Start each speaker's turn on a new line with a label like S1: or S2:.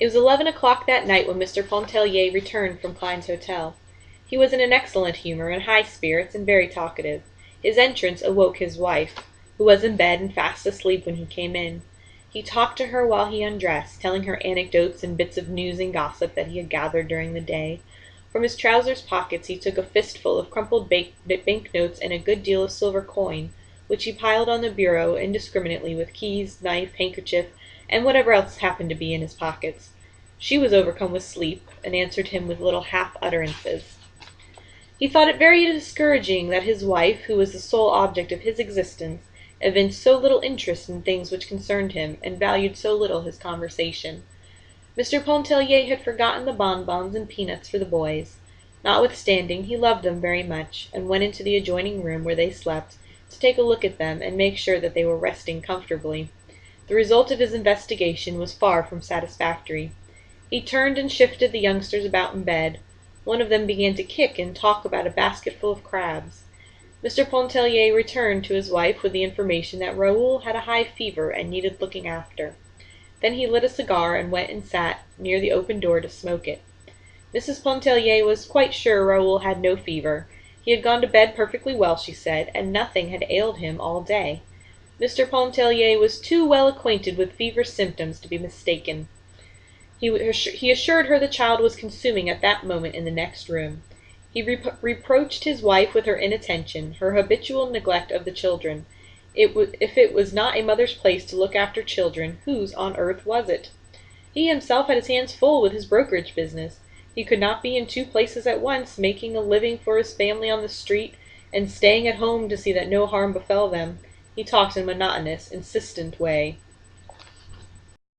S1: It was 11 o'clock that night when Mr. Pontellier returned from Klein's hotel. He was in an excellent humour and high spirits, and very talkative. His entrance awoke his wife, who was in bed and fast asleep when he came in. He talked to her while he undressed, telling her anecdotes and bits of news and gossip that he had gathered during the day. From his trousers pockets he took a fistful of crumpled bank-notes and a good deal of silver coin, which he piled on the bureau indiscriminately with keys, knife, handkerchief, and whatever else happened to be in his pockets. She was overcome with sleep, and answered him with little half-utterances. He thought it very discouraging that his wife, who was the sole object of his existence, evinced so little interest in things which concerned him, and valued so little his conversation. Mr. Pontellier had forgotten the bonbons and peanuts for the boys. Notwithstanding, he loved them very much, and went into the adjoining room where they slept, to take a look at them and make sure that they were resting comfortably. The result of his investigation was far from satisfactory. He turned and shifted the youngsters about in bed. One of them began to kick and talk about a basketful of crabs. Mr. Pontellier returned to his wife with the information that Raoul had a high fever and needed looking after. Then he lit a cigar and went and sat near the open door to smoke it. Mrs. Pontellier was quite sure Raoul had no fever. He had gone to bed perfectly well, she said, and nothing had ailed him all day. Mr. Pontellier was too well acquainted with fever symptoms to be mistaken. He assured her the child was consuming at that moment in the next room. He reproached his wife with her inattention, her habitual neglect of the children. If it was not a mother's place to look after children, whose on earth was it? He himself had his hands full with his brokerage business. He could not be in two places at once, making a living for his family on the street, and staying at home to see that no harm befell them. He talked in a monotonous, insistent way.